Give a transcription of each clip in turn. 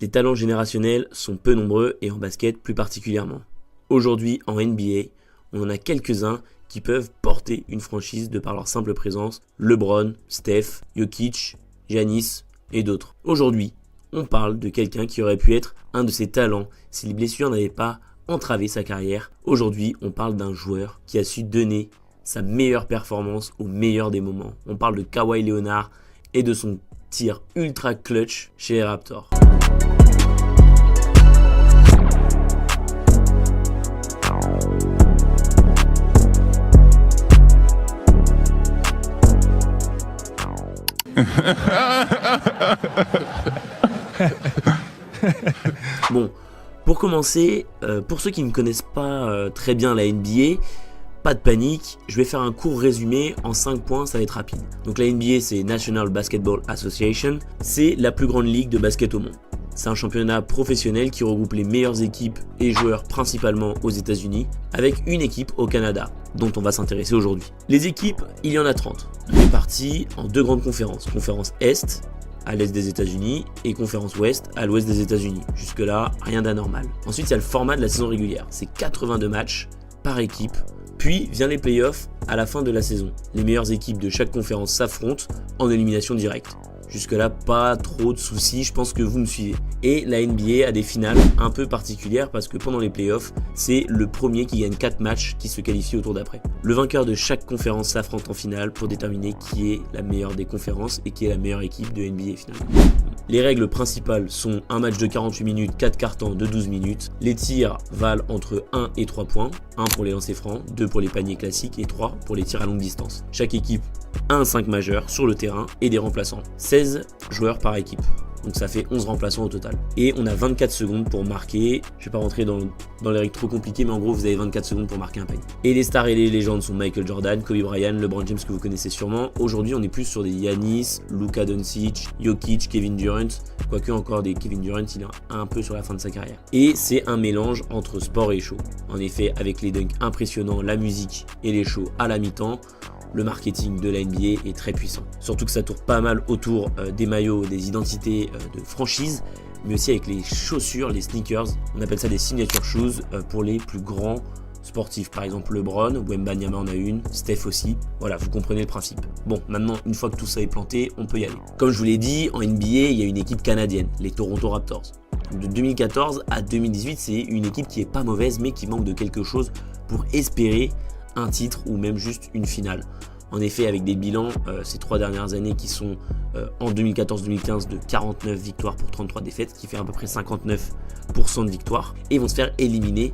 Les talents générationnels sont peu nombreux et en basket plus particulièrement. Aujourd'hui en NBA, on en a quelques-uns qui peuvent porter une franchise de par leur simple présence. LeBron, Steph, Jokic, Giannis et d'autres. Aujourd'hui, on parle de quelqu'un qui aurait pu être un de ses talents si les blessures n'avaient pas entravé sa carrière. Aujourd'hui, on parle d'un joueur qui a su donner sa meilleure performance au meilleur des moments. On parle de Kawhi Leonard et de son tir ultra clutch chez les Raptors. Bon, pour commencer, pour ceux qui ne connaissent pas très bien la NBA, pas de panique, je vais faire un court résumé en 5 points, ça va être rapide. Donc la NBA, c'est National Basketball Association, c'est la plus grande ligue de basket au monde. C'est un championnat professionnel qui regroupe les meilleures équipes et joueurs principalement aux États-Unis, avec une équipe au Canada, dont on va s'intéresser aujourd'hui. Les équipes, il y en a 30, réparties en 2 grandes conférences. Conférence Est, à l'est des États-Unis, et conférence Ouest, à l'ouest des États-Unis. Jusque-là, rien d'anormal. Ensuite, il y a le format de la saison régulière. C'est 82 matchs par équipe. Puis vient les playoffs à la fin de la saison. Les meilleures équipes de chaque conférence s'affrontent en élimination directe. Jusque-là, pas trop de soucis, je pense que vous me suivez. Et la NBA a des finales un peu particulières parce que pendant les playoffs, c'est le premier qui gagne 4 matchs qui se qualifie au tour d'après. Le vainqueur de chaque conférence s'affronte en finale pour déterminer qui est la meilleure des conférences et qui est la meilleure équipe de NBA finalement. Les règles principales sont un match de 48 minutes, 4 cartons de 12 minutes. Les tirs valent entre 1 et 3 points. 1 pour les lancers francs, 2 pour les paniers classiques et 3 pour les tirs à longue distance. Chaque équipe a un 5 majeur sur le terrain et des remplaçants. 16 joueurs par équipe. Donc ça fait 11 remplaçants au total. Et on a 24 secondes pour marquer. Je vais pas rentrer dans les règles trop compliquées, mais en gros vous avez 24 secondes pour marquer un panier. Et les stars et les légendes sont Michael Jordan, Kobe Bryant, LeBron James que vous connaissez sûrement. Aujourd'hui on est plus sur des Giannis, Luka Doncic, Jokic, Kevin Durant. Quoique encore des Kevin Durant, il est un peu sur la fin de sa carrière. Et c'est un mélange entre sport et show. En effet, avec les dunks impressionnants, la musique et les shows à la mi-temps, le marketing de la NBA est très puissant. Surtout que ça tourne pas mal autour des maillots, des identités de franchise, mais aussi avec les chaussures, les sneakers. On appelle ça des signature shoes pour les plus grands sportifs. Par exemple LeBron, Wembanyama en a une, Steph aussi. Voilà, vous comprenez le principe. Bon, maintenant, une fois que tout ça est planté, on peut y aller. Comme je vous l'ai dit, en NBA, il y a une équipe canadienne, les Toronto Raptors. De 2014 à 2018, c'est une équipe qui est pas mauvaise, mais qui manque de quelque chose pour espérer un titre ou même juste une finale. En effet, avec des bilans ces 3 dernières années qui sont en 2014-2015 de 49 victoires pour 33 défaites, ce qui fait à peu près 59% de victoires, et vont se faire éliminer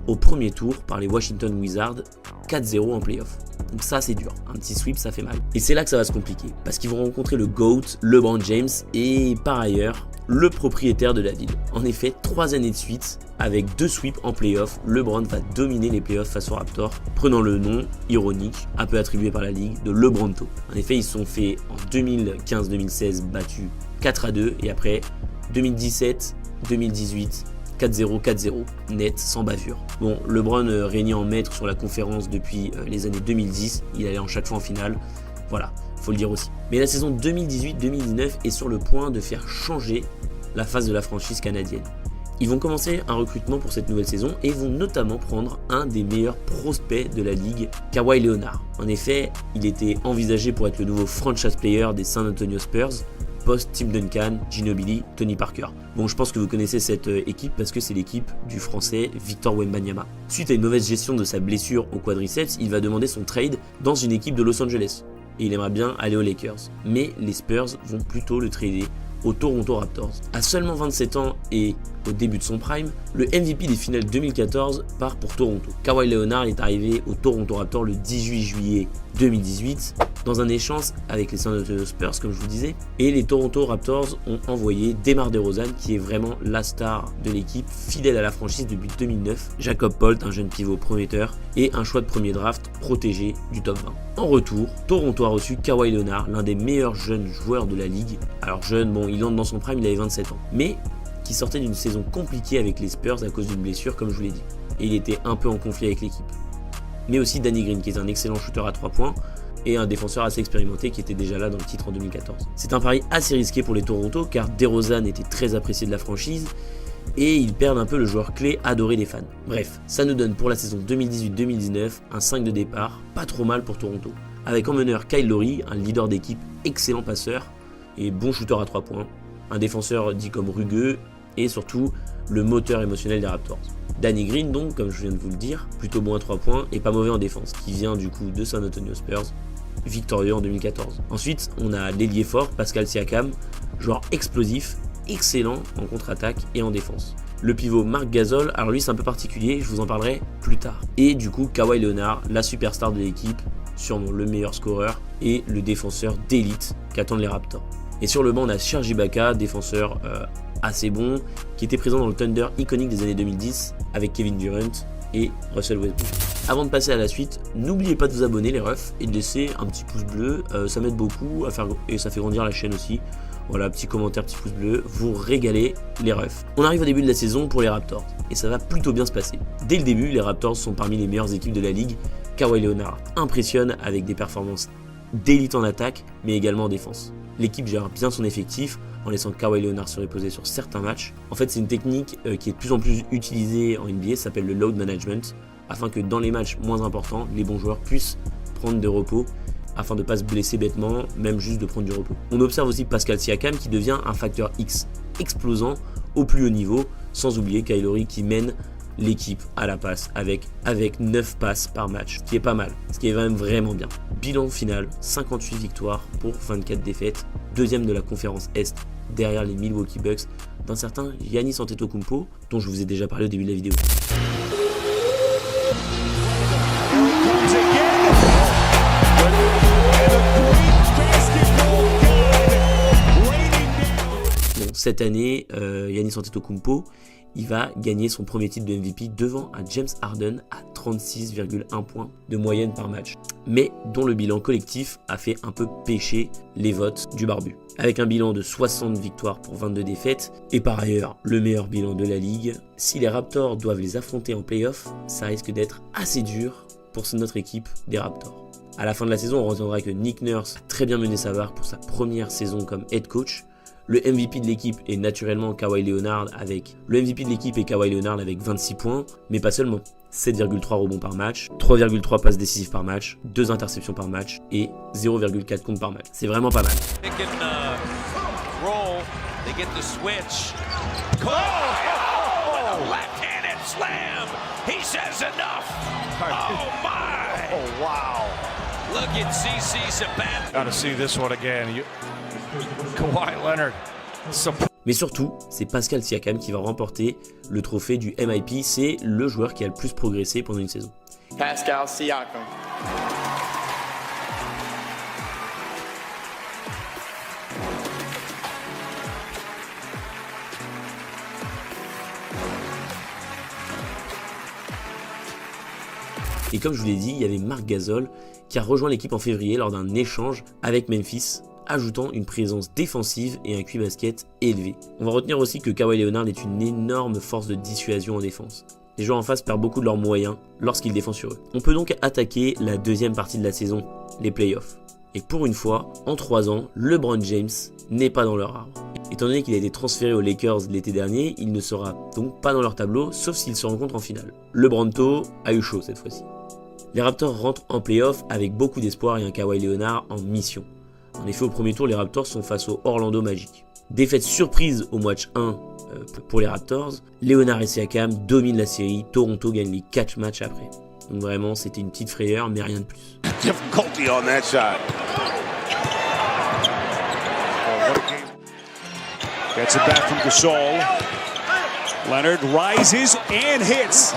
au premier tour par les Washington Wizards 4-0 en playoff. Donc ça c'est dur, un petit sweep ça fait mal. Et c'est là que ça va se compliquer, parce qu'ils vont rencontrer le GOAT, LeBron James, et par ailleurs, le propriétaire de la ville. En effet, 3 années de suite, avec 2 sweeps en playoff, LeBron va dominer les playoffs face aux Raptors, prenant le nom ironique, un peu attribué par la ligue, de LeBronto. En effet, ils se sont fait en 2015-2016 battus 4-2, et après 2017-2018, 4-0, 4-0, net, sans bavure. Bon, LeBron régnait en maître sur la conférence depuis les années 2010, il allait en chaque fois en finale, voilà, faut le dire aussi. Mais la saison 2018-2019 est sur le point de faire changer la face de la franchise canadienne. Ils vont commencer un recrutement pour cette nouvelle saison et vont notamment prendre un des meilleurs prospects de la ligue, Kawhi Leonard. En effet, il était envisagé pour être le nouveau franchise player des San Antonio Spurs, post Tim Duncan, Ginobili, Tony Parker. Bon, je pense que vous connaissez cette équipe parce que c'est l'équipe du français Victor Wembanyama. Suite à une mauvaise gestion de sa blessure au quadriceps, il va demander son trade dans une équipe de Los Angeles. Et il aimerait bien aller aux Lakers. Mais les Spurs vont plutôt le trader aux Toronto Raptors. À seulement 27 ans et au début de son prime, le MVP des finales 2014 part pour Toronto. Kawhi Leonard est arrivé aux Toronto Raptors le 18 juillet 2018 dans un échange avec les San Antonio Spurs, comme je vous disais, et les Toronto Raptors ont envoyé DeMar DeRozan, qui est vraiment la star de l'équipe, fidèle à la franchise depuis 2009, Jakob Poeltl, un jeune pivot prometteur, et un choix de premier draft protégé du top 20. En retour, Toronto a reçu Kawhi Leonard, l'un des meilleurs jeunes joueurs de la ligue. Alors jeune, bon, il entre dans son prime, il avait 27 ans, mais qui sortait d'une saison compliquée avec les Spurs à cause d'une blessure, comme je vous l'ai dit, et il était un peu en conflit avec l'équipe. Mais aussi Danny Green, qui est un excellent shooter à 3 points, et un défenseur assez expérimenté qui était déjà là dans le titre en 2014. C'est un pari assez risqué pour les Toronto car DeRozan était très apprécié de la franchise et ils perdent un peu le joueur clé adoré des fans. Bref, ça nous donne pour la saison 2018-2019 un 5 de départ, pas trop mal pour Toronto. Avec en meneur Kyle Lowry, un leader d'équipe excellent passeur et bon shooter à 3 points, un défenseur dit comme rugueux et surtout le moteur émotionnel des Raptors. Danny Green donc, comme je viens de vous le dire, plutôt bon à 3 points et pas mauvais en défense, qui vient du coup de San Antonio Spurs, victorieux en 2014. Ensuite, on a l'ailier fort Pascal Siakam, joueur explosif, excellent en contre-attaque et en défense. Le pivot Marc Gasol, alors lui c'est un peu particulier, je vous en parlerai plus tard. Et du coup Kawhi Leonard, la superstar de l'équipe, sûrement le meilleur scoreur et le défenseur d'élite qu'attendent les Raptors. Et sur le banc on a Serge Ibaka, défenseur assez bon, qui était présent dans le Thunder iconique des années 2010 avec Kevin Durant et Russell Westbrook. Avant de passer à la suite, n'oubliez pas de vous abonner les refs et de laisser un petit pouce bleu, ça m'aide beaucoup à faire, et ça fait grandir la chaîne aussi. Voilà, petit commentaire, petit pouce bleu, vous régalez les refs. On arrive au début de la saison pour les Raptors, et ça va plutôt bien se passer. Dès le début, les Raptors sont parmi les meilleures équipes de la ligue. Kawhi Leonard impressionne avec des performances d'élite en attaque, mais également en défense. L'équipe gère bien son effectif, en laissant Kawhi Leonard se reposer sur certains matchs. En fait, c'est une technique qui est de plus en plus utilisée en NBA, ça s'appelle le load management, afin que dans les matchs moins importants, les bons joueurs puissent prendre de repos, afin de ne pas se blesser bêtement, même juste de prendre du repos. On observe aussi Pascal Siakam qui devient un facteur X explosant au plus haut niveau, sans oublier Kyle Lowry qui mène l'équipe à la passe avec 9 passes par match, ce qui est pas mal, ce qui est même vraiment bien. Bilan final, 58 victoires pour 24 défaites, deuxième de la conférence Est derrière les Milwaukee Bucks d'un certain Giannis Antetokounmpo dont je vous ai déjà parlé au début de la vidéo. Bon, cette année, Giannis Antetokounmpo, il va gagner son premier titre de MVP devant un James Harden à 36,1 points de moyenne par match, mais dont le bilan collectif a fait un peu pêcher les votes du barbu. Avec un bilan de 60 victoires pour 22 défaites, et par ailleurs le meilleur bilan de la ligue, si les Raptors doivent les affronter en playoff, ça risque d'être assez dur pour notre équipe des Raptors. À la fin de la saison, on retiendra que Nick Nurse a très bien mené sa barre pour sa première saison comme head coach. Le MVP de l'équipe est naturellement Kawhi Leonard avec 26 points, mais pas seulement. 7,3 rebonds par match, 3,3 passes décisives par match, 2 interceptions par match et 0,4 comptes par match. C'est vraiment pas mal. Mais surtout, c'est Pascal Siakam qui va remporter le trophée du MIP. C'est le joueur qui a le plus progressé pendant une saison. Pascal Siakam. Et comme je vous l'ai dit, il y avait Marc Gasol qui a rejoint l'équipe en février lors d'un échange avec Memphis, ajoutant une présence défensive et un QI basket élevé. On va retenir aussi que Kawhi Leonard est une énorme force de dissuasion en défense. Les joueurs en face perdent beaucoup de leurs moyens lorsqu'ils défendent sur eux. On peut donc attaquer la deuxième partie de la saison, les playoffs. Et pour une fois, en 3 ans, LeBron James n'est pas dans leur arbre. Étant donné qu'il a été transféré aux Lakers l'été dernier, il ne sera donc pas dans leur tableau, sauf s'ils se rencontrent en finale. LeBronto a eu chaud cette fois-ci. Les Raptors rentrent en playoff avec beaucoup d'espoir et un Kawhi Leonard en mission. En effet, au premier tour, les Raptors sont face au Orlando Magic. Défaite surprise au match 1 pour les Raptors, Leonard et Siakam dominent la série, Toronto gagne les 4 matchs après. Donc vraiment, c'était une petite frayeur, mais rien de plus. Difficulty on that shot. Gets it back from Gasol. Leonard rises and hits.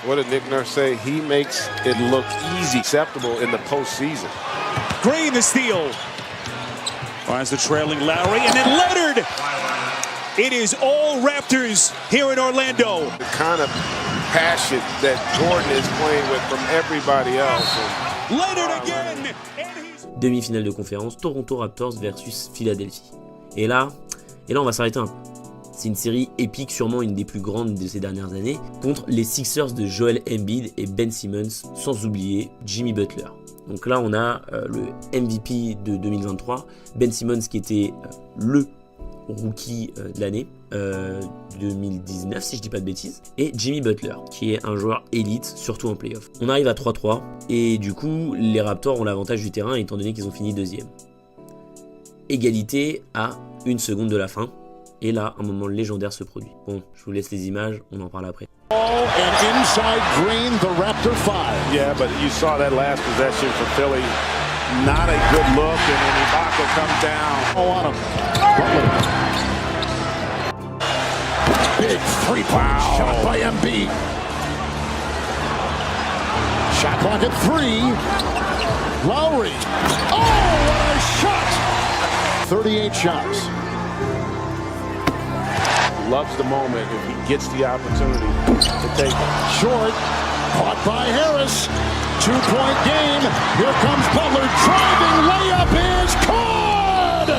What did Nick Nurse say? He makes it look easy, acceptable in the postseason. Green the steal. Finds the trailing Lowry and then Leonard. It is all Raptors here in Orlando. The kind of passion that Jordan is playing with from everybody else. Leonard again. Demi-finale de conférence, Toronto Raptors versus Philadelphie. Et là, on va s'arrêter un peu. C'est une série épique, sûrement une des plus grandes de ces dernières années, contre les Sixers de Joel Embiid et Ben Simmons, sans oublier Jimmy Butler. Donc là, on a le MVP de 2023, Ben Simmons qui était le rookie de l'année 2019 si je dis pas de bêtises, et Jimmy Butler qui est un joueur élite surtout en playoff. On arrive à 3-3 et du coup les Raptors ont l'avantage du terrain étant donné qu'ils ont fini deuxième. Égalité à 1 seconde de la fin et là un moment légendaire se produit. Bon, je vous laisse les images, on en parle après. And inside Green, the Raptor 5. Yeah, but you saw that last possession for Philly. Not a good look, and then Ibaka comes down. Oh, on him. Big three-point shot by Embiid. Shot clock at 3. Lowry. Oh, what a shot! 38 shots. Loves the moment if he gets the opportunity to take it. Short, caught by Harris. 2-point game. Here comes Butler driving. Layup is good.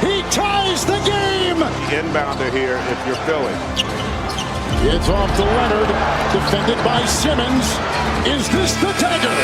He ties the game. The inbounder here if you're Philly. It's off to Leonard. Defended by Simmons. Is this the dagger?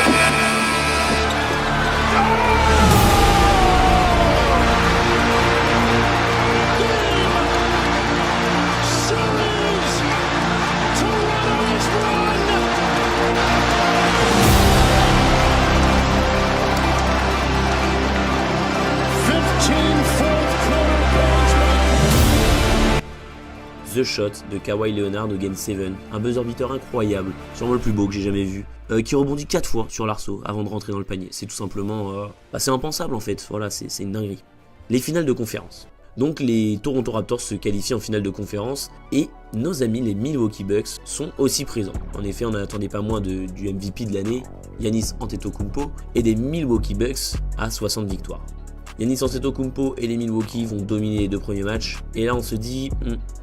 The Shot de Kawhi Leonard au Game 7, un buzzer beater incroyable, sûrement le plus beau que j'ai jamais vu, qui rebondit 4 fois sur l'arceau avant de rentrer dans le panier. C'est tout simplement, c'est impensable en fait, voilà, c'est une dinguerie. Les finales de conférence. Donc les Toronto Raptors se qualifient en finale de conférence et nos amis les Milwaukee Bucks sont aussi présents. En effet, on n'attendait pas moins du MVP de l'année, Giannis Antetokounmpo, et des Milwaukee Bucks à 60 victoires. Giannis Antetokounmpo et les Milwaukee vont dominer les 2 premiers matchs et là on se dit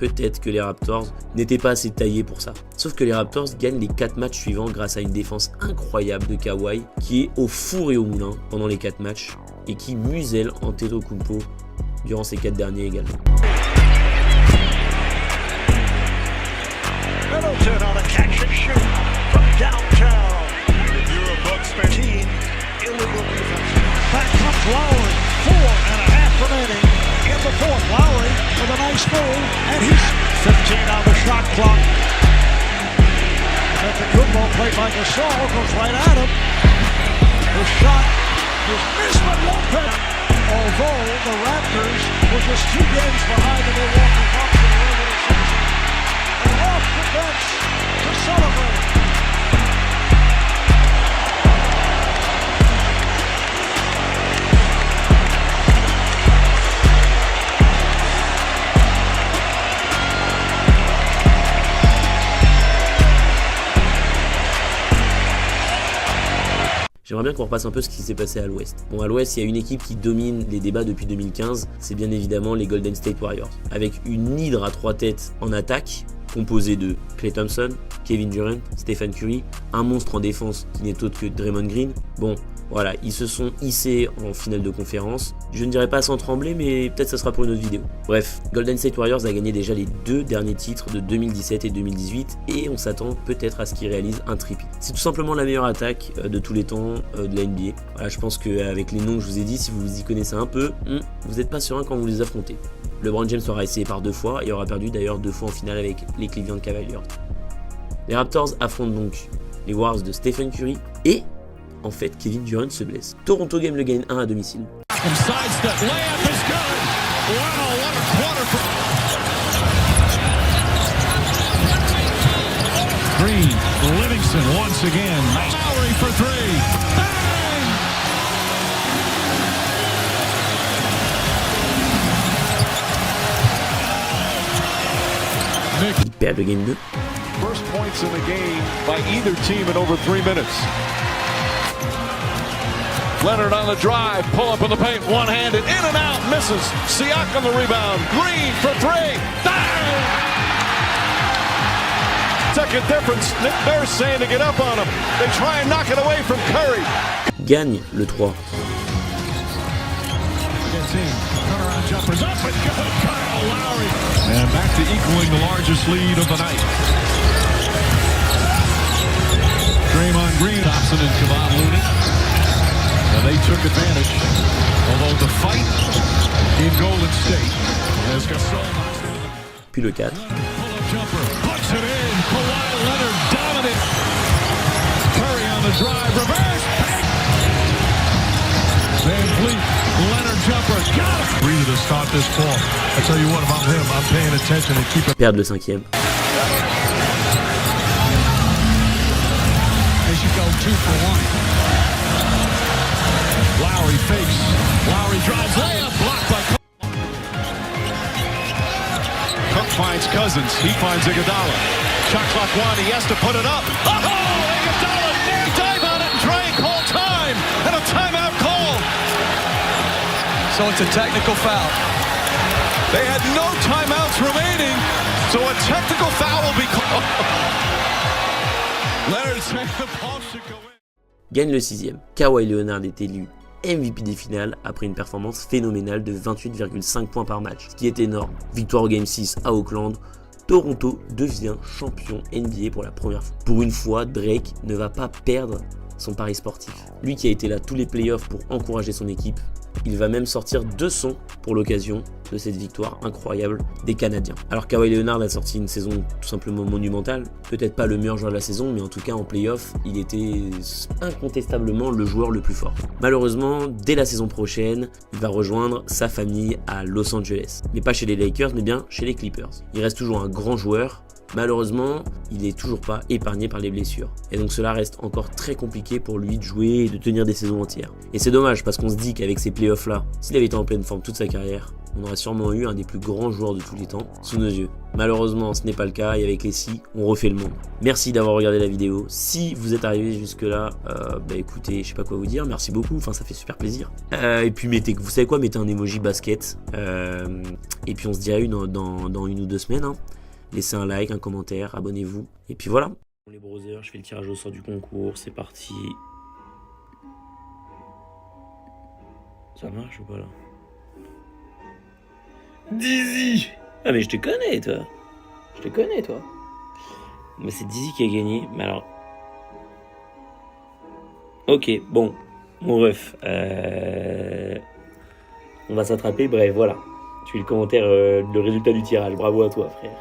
peut-être que les Raptors n'étaient pas assez taillés pour ça. Sauf que les Raptors gagnent les 4 matchs suivants grâce à une défense incroyable de Kawhi qui est au four et au moulin pendant les 4 matchs et qui muselle Antetokounmpo durant ces 4 derniers également. Middleton on a catch and shoot from downtown. If you're a Bucks fan, illegal defense. Back comes Lowry. 4.5 remaining in the fourth. Lowry with a nice move, and he's 15 on the shot clock. But the good ball played by Gasol goes right at him. The shot is missed by Lopez. Although the Raptors were just 2 games behind the Milwaukee Bucks in the regular season, and off the bench to celebrate. J'aimerais bien qu'on repasse un peu ce qui s'est passé à l'Ouest. Bon, à l'Ouest, il y a une équipe qui domine les débats depuis 2015, c'est bien évidemment les Golden State Warriors. Avec une hydre à 3 têtes en attaque, composée de Klay Thompson, Kevin Durant, Stephen Curry, un monstre en défense qui n'est autre que Draymond Green. Bon, voilà, ils se sont hissés en finale de conférence. Je ne dirais pas sans trembler, mais peut-être ça sera pour une autre vidéo. Bref, Golden State Warriors a gagné déjà les 2 derniers titres de 2017 et 2018 et on s'attend peut-être à ce qu'ils réalisent un triplé. C'est tout simplement la meilleure attaque de tous les temps de la NBA. Voilà, je pense qu'avec les noms que je vous ai dit, si vous vous y connaissez un peu, vous n'êtes pas serein quand vous les affrontez. LeBron James aura essayé par 2 fois et aura perdu d'ailleurs 2 fois en finale avec les Cleveland Cavaliers. Les Raptors affrontent donc les Warriors de Stephen Curry et en fait, Kevin Durant se blesse. Toronto gagne le game 1 à domicile. Green, Livingston once again. Lowry for 3. Bang! Ils perdent le game 2. First points in the game by either team in over 3 minutes. Leonard on the drive, pull up in the paint, one-handed, in and out, misses. Siakam the rebound, Green for 3, bang! Second difference, Nick Nurse saying to get up on him. They try and knock it away from Curry. Gagne le 3. Turnaround jumpers up and good. Kyle Lowry. to equaling the largest lead of the night. Draymond Green, Thompson, and Kevon Looney. And they took advantage. Although the fight in Golden State has Gasol. Puis le 4. Pull-up jumper, puts it in. Kawhi Leonard dominant. Curry on the drive, reverse. Van Vliet, Leonard jumper, got it. Breathe to start this ball. I tell you what about him, I'm paying attention and keep it. Perdre le 5e. They should go 2 for 1. Lowry fakes. Lowry drives layup, blocked by Cook. Cook finds Cousins. He finds Iguodala. Shot clock 1. He has to put it up. Oh, Iguodala! Dive on it and try and call time. And a timeout call. So it's a technical foul. They had no timeouts remaining, so a technical foul will be called. Leonard saying the ball should go in. Gagne le 6e. Kawhi Leonard est élu MVP des finales après une performance phénoménale de 28,5 points par match, ce qui est énorme. Victoire au Game 6 à Auckland, Toronto devient champion NBA pour la première fois. Pour une fois, Drake ne va pas perdre son pari sportif. Lui qui a été là tous les playoffs pour encourager son équipe, il va même sortir 2 sons pour l'occasion de cette victoire incroyable des Canadiens. Alors Kawhi Leonard a sorti une saison tout simplement monumentale, peut-être pas le meilleur joueur de la saison, mais en tout cas en playoff, il était incontestablement le joueur le plus fort. Malheureusement, dès la saison prochaine, il va rejoindre sa famille à Los Angeles. Mais pas chez les Lakers, mais bien chez les Clippers. Il reste toujours un grand joueur. Malheureusement, il n'est toujours pas épargné par les blessures. Et donc cela reste encore très compliqué pour lui de jouer et de tenir des saisons entières. Et c'est dommage parce qu'on se dit qu'avec ces playoffs là, s'il avait été en pleine forme toute sa carrière, on aurait sûrement eu un des plus grands joueurs de tous les temps sous nos yeux. Malheureusement, ce n'est pas le cas et avec les si, on refait le monde. Merci d'avoir regardé la vidéo. Si vous êtes arrivé jusque là, écoutez, je sais pas quoi vous dire, merci beaucoup, enfin ça fait super plaisir. Et puis vous savez quoi, mettez un emoji basket. Et puis on se dit à dans 1 ou 2 semaines. Hein. Laissez un like, un commentaire, abonnez-vous. Et puis voilà. Les brothers, je fais le tirage au sort du concours, c'est parti. Ça marche ou pas là? Dizzy! Ah mais je te connais toi. Mais c'est Dizzy qui a gagné, mais alors... Ok, bon. Mon ref. On va s'attraper, bref, voilà. Tu fais le commentaire, le résultat du tirage. Bravo à toi frère.